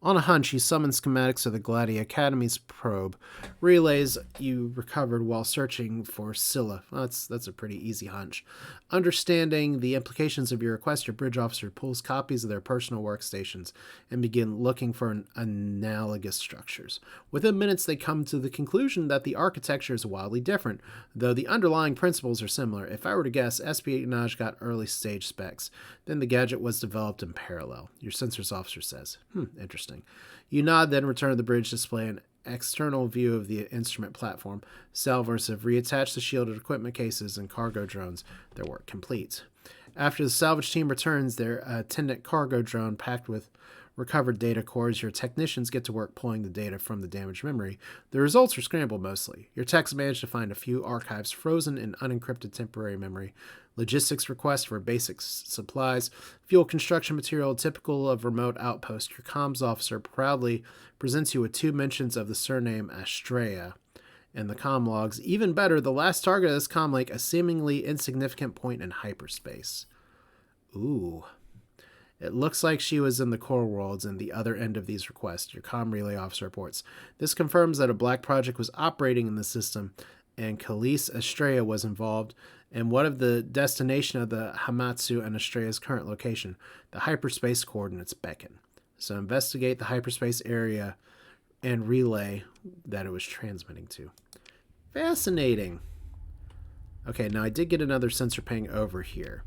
On a hunch, you summon schematics of the Gladi Academy's probe, relays you recovered while searching for Scylla. Well, that's a pretty easy hunch. Understanding the implications of your request, your bridge officer pulls copies of their personal workstations and begin looking for analogous structures. Within minutes, they come to the conclusion that the architecture is wildly different, though the underlying principles are similar. If I were to guess, espionage got early stage specs. Then the gadget was developed in parallel, your sensors officer says. Interesting. You nod, then return to the bridge display an external view of the instrument platform. Salvors have reattached the shielded equipment cases and cargo drones. Their work complete. After the salvage team returns, their attendant cargo drone packed with recovered data cores, your technicians get to work pulling the data from the damaged memory. The results are scrambled mostly. Your techs manage to find a few archives frozen in unencrypted temporary memory, logistics requests for basic supplies, fuel construction material typical of remote outposts. Your comms officer proudly presents you with 2 mentions of the surname Astrea in the comm logs. Even better, the last target of this comm link, a seemingly insignificant point in hyperspace. Ooh. It looks like she was in the core worlds and the other end of these requests, your comm relay officer reports. This confirms that a black project was operating in the system, and Khalees Astrea was involved. And what of the destination of the Hamatsu and Astrea's current location? The hyperspace coordinates beckon. So investigate the hyperspace area and relay that it was transmitting to. Fascinating. Okay, now I did get another sensor ping over here.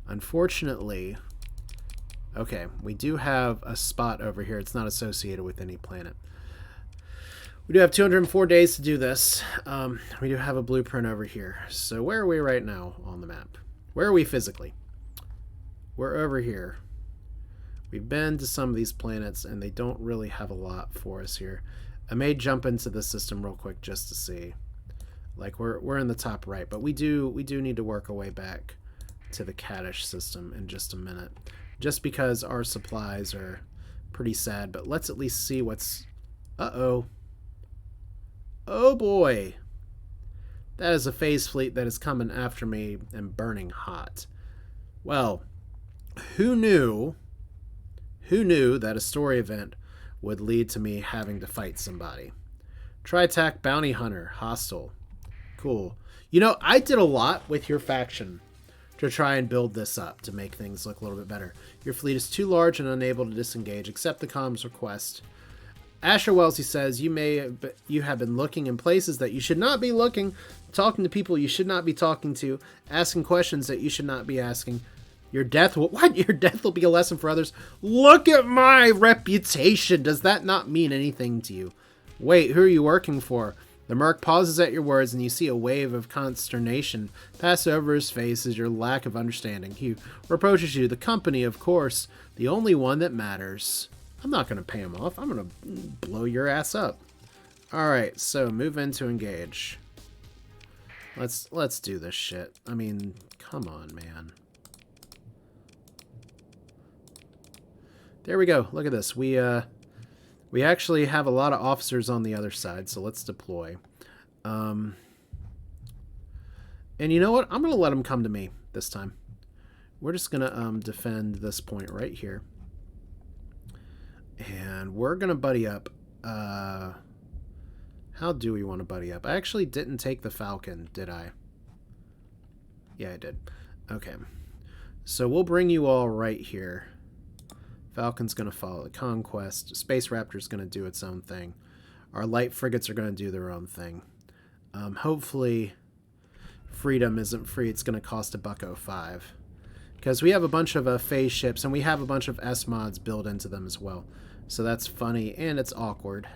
Unfortunately... Okay, we do have a spot over here. It's not associated with any planet. We do have 204 days to do this. We do have a blueprint over here. So where are we right now on the map? Where are we physically? We're over here. We've been to some of these planets, and they don't really have a lot for us here. I may jump into the system real quick just to see. Like, we're in the top right, but we do need to work our way back to the Kaddish system in just a minute. Just because our supplies are pretty sad, but let's at least see what's... Uh-oh. Oh boy. That is a phase fleet that is coming after me and burning hot. Well, who knew that a story event would lead to me having to fight somebody? Tri-tachyon bounty hunter, hostile. Cool. You know, I did a lot with your faction to try and build this up to make things look a little bit better. Your fleet is too large and unable to disengage. Accept the comms request. Asher Wellesley says you have been looking in places that you should not be looking, talking to people you should not be talking to, asking questions that you should not be asking. Your death will be a lesson for others. Look at my reputation. Does that not mean anything to you? Wait, who are you working for? The merc pauses at your words, and you see a wave of consternation pass over his face as your lack of understanding. He reproaches you. The company, of course, the only one that matters. I'm not going to pay him off. I'm going to blow your ass up. Alright, so move in to engage. Let's do this shit. I mean, come on, man. There we go. Look at this. We actually have a lot of officers on the other side, so let's deploy. And you know what? I'm going to let them come to me this time. We're just going to defend this point right here. And we're going to buddy up. How do we want to buddy up? I actually didn't take the Falcon, did I? Yeah, I did. Okay. So we'll bring you all right here. Falcon's going to follow the conquest. Space Raptor's going to do its own thing. Our light frigates are going to do their own thing. Hopefully, freedom isn't free. It's going to cost $1.05. Because we have a bunch of phase ships, and we have a bunch of S-mods built into them as well. So that's funny, and it's awkward.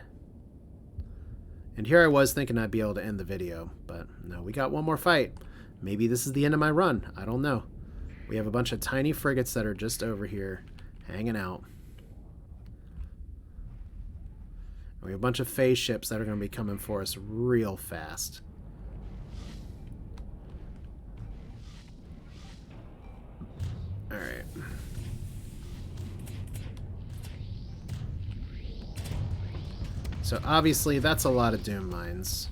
And here I was thinking I'd be able to end the video, but no, we got one more fight. Maybe this is the end of my run. I don't know. We have a bunch of tiny frigates that are just over here, hanging out. And we have a bunch of phase ships that are going to be coming for us real fast. Alright. So obviously that's a lot of Doom mines.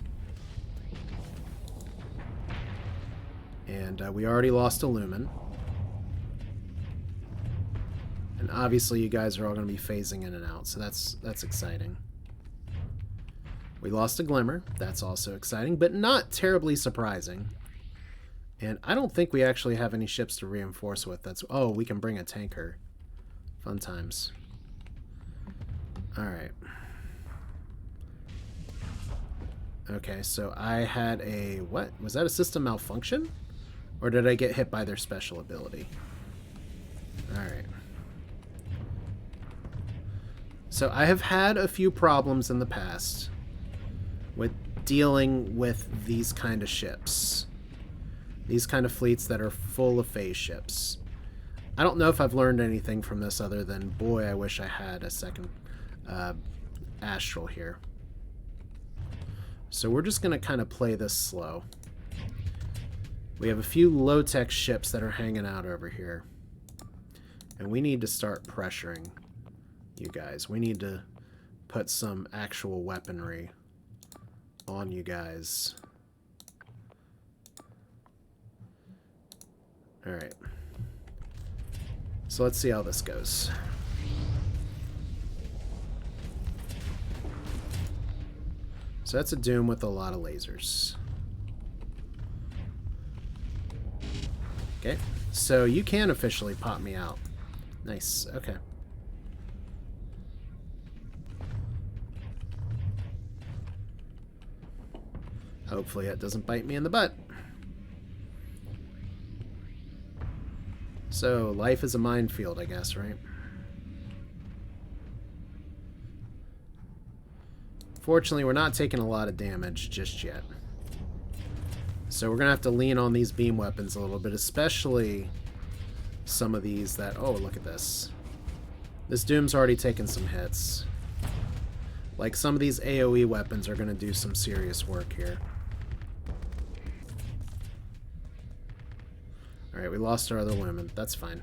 And we already lost a Lumen. And And obviously you guys are all going to be phasing in and out, so that's exciting. We lost a glimmer. That's also exciting, but not terribly surprising. And I don't think we actually have any ships to reinforce with. That's oh, we can bring a tanker. Fun times. Alright. Okay, so I had a... What? Was that a system malfunction? Or did I get hit by their special ability? Alright. So I have had a few problems in the past with dealing with these kind of ships. These kind of fleets that are full of phase ships. I don't know if I've learned anything from this other than, boy, I wish I had a second Astral here. So we're just going to kind of play this slow. We have a few low-tech ships that are hanging out over here. And we need to start pressuring you guys. We need to put some actual weaponry on you guys. Alright. So let's see how this goes. So that's a Doom with a lot of lasers. Okay, so you can officially pop me out. Nice, okay. Hopefully it doesn't bite me in the butt. So, life is a minefield, I guess, right? Fortunately, we're not taking a lot of damage just yet. So we're going to have to lean on these beam weapons a little bit, especially some of these that... Oh, look at this. This Doom's already taken some hits. Like, some of these AoE weapons are going to do some serious work here. Alright, we lost our other women. That's fine.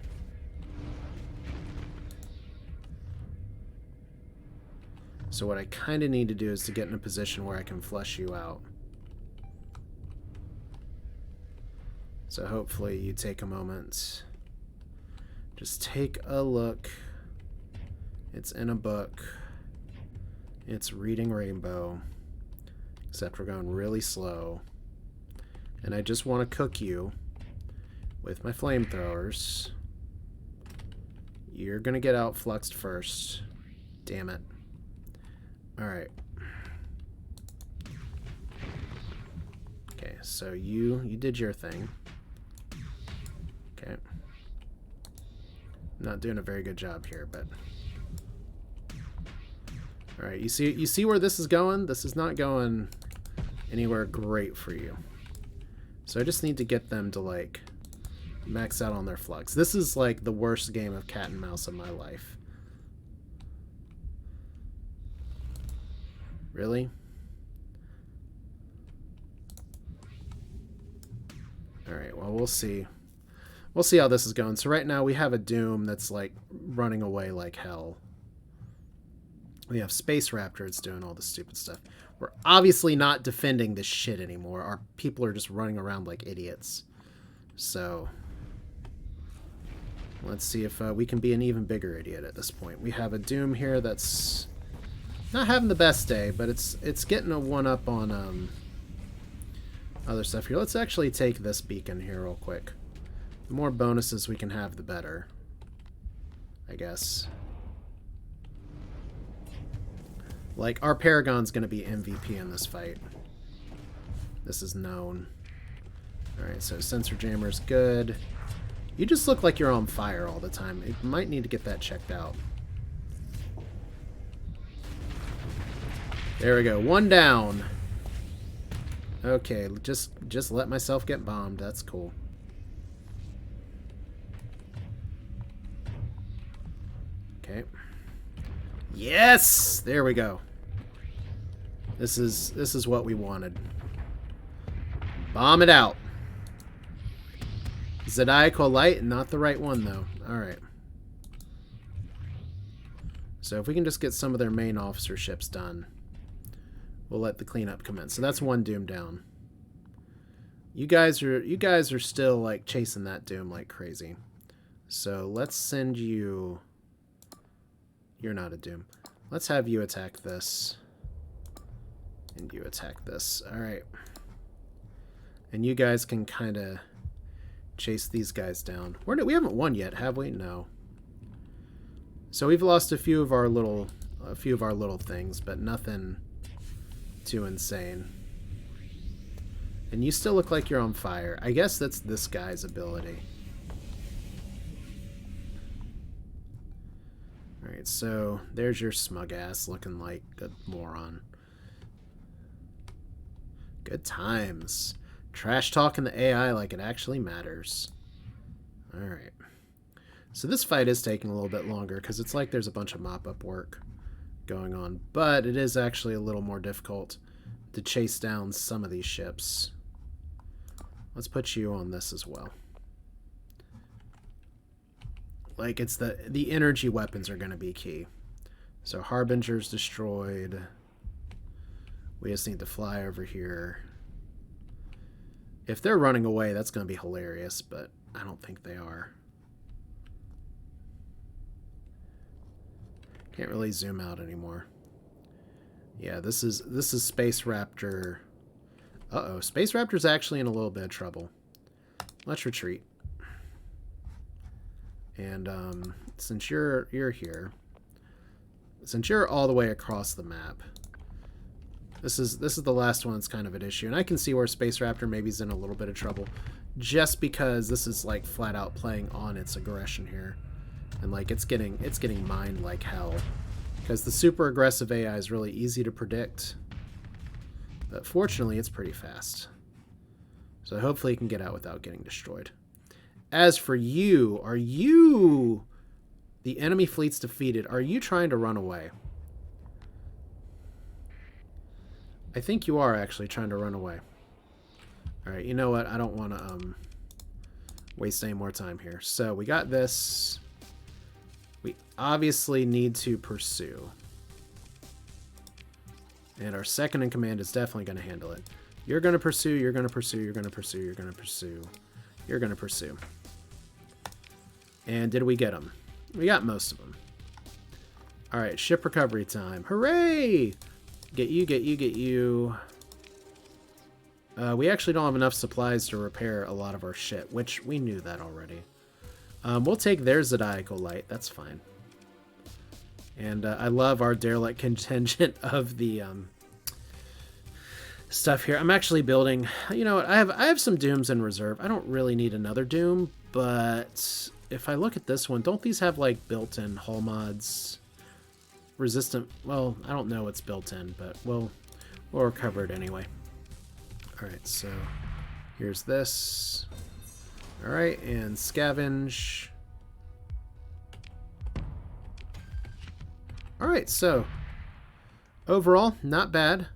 So what I kind of need to do is to get in a position where I can flush you out. So hopefully you take a moment. Just take a look. It's in a book. It's reading Rainbow. Except we're going really slow. And I just want to cook you with my flamethrowers. You're gonna get outfluxed first. Damn it. Alright. Okay, so you did your thing. Okay. I'm not doing a very good job here, but... Alright, you see where this is going? This is not going anywhere great for you. So I just need to get them to, like, max out on their flux. This is, like, the worst game of cat and mouse of my life. Really? Alright, well, we'll see. We'll see how this is going. So right now we have a Doom that's, like, running away like hell. We have Space Raptor. It's doing all the stupid stuff. We're obviously not defending this shit anymore. Our people are just running around like idiots. So let's see if we can be an even bigger idiot at this point. We have a Doom here that's not having the best day, but it's getting a one-up on other stuff here. Let's actually take this beacon here real quick. The more bonuses we can have, the better, I guess. Like, our Paragon's going to be MVP in this fight. This is known. Alright, so sensor jammer's good. You just look like you're on fire all the time. It might need to get that checked out. There we go. One down. Okay, just let myself get bombed. That's cool. Okay. Yes! There we go. This is what we wanted. Bomb it out. Zodiacal Light, not the right one though. Alright. So if we can just get some of their main officer ships done, we'll let the cleanup commence. So that's one Doom down. You guys are still like chasing that Doom like crazy. So let's send you You're not a Doom. Let's have you attack this. And you attack this. Alright. And you guys can kind of chase these guys down. We haven't won yet, have we? No. So we've lost a few of our little things, but nothing too insane. And you still look like you're on fire. I guess that's this guy's ability. Alright, so there's your smug ass looking like a moron. Good times. Trash talking the AI like it actually matters. Alright. So this fight is taking a little bit longer because it's like there's a bunch of mop-up work going on. But it is actually a little more difficult to chase down some of these ships. Let's put you on this as well. Like, it's the energy weapons are going to be key. So Harbinger's destroyed. We just need to fly over here. If they're running away, that's going to be hilarious, but I don't think they are. Can't really zoom out anymore. Yeah, this is Space Raptor. Uh-oh, Space Raptor's actually in a little bit of trouble. Let's retreat. And since you're here, since you're all the way across the map, this is the last one that's kind of an issue. And I can see where Space Raptor maybe is in a little bit of trouble, just because this is like flat out playing on its aggression here, and like it's getting mined like hell. Because the super aggressive AI is really easy to predict, but fortunately it's pretty fast. So hopefully it can get out without getting destroyed. As for you, are you... The enemy fleet's defeated. Are you trying to run away? I think you are actually trying to run away. Alright, you know what? I don't want to waste any more time here. So we got this. We obviously need to pursue. And our second in command is definitely going to handle it. You're going to pursue, you're going to pursue, you're going to pursue, you're going to pursue. You're going to pursue. And did we get them? We got most of them. Alright, ship recovery time. Hooray! Get you, get you, get you. We actually don't have enough supplies to repair a lot of our shit, which we knew that already. We'll take their Zodiacal Light. That's fine. And I love our derelict contingent of the stuff here. I'm actually building... You know what? I have some Dooms in reserve. I don't really need another Doom, but if I look at this one, don't these have like built-in hull mods? Resistant... Well, I don't know what's built in, but we'll recover it anyway. Alright, so here's this. Alright, and scavenge. Alright, so overall, not bad.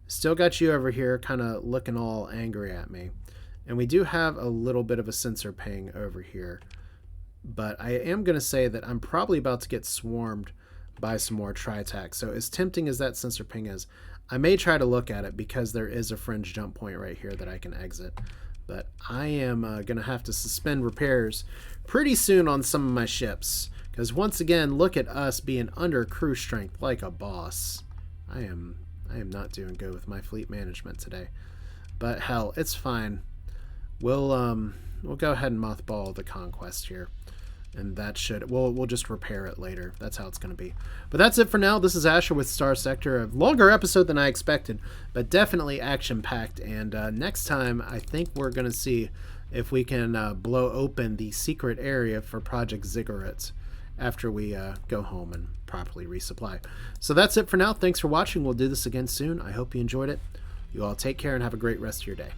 Still got you over here kind of looking all angry at me. And we do have a little bit of a sensor ping over here. But I am going to say that I'm probably about to get swarmed by some more tri-tach. So as tempting as that sensor ping is, I may try to look at it because there is a fringe jump point right here that I can exit. But I am going to have to suspend repairs pretty soon on some of my ships. Because once again, look at us being under crew strength like a boss. I am not doing good with my fleet management today. But hell, it's fine. We'll go ahead and mothball the Conquest here. And that should... We'll just repair it later. That's how it's going to be. But that's it for now. This is Asher with Starsector. A longer episode than I expected, but definitely action-packed. And next time, I think we're going to see if we can blow open the secret area for Project Ziggurat after we go home and properly resupply. So that's it for now. Thanks for watching. We'll do this again soon. I hope you enjoyed it. You all take care and have a great rest of your day.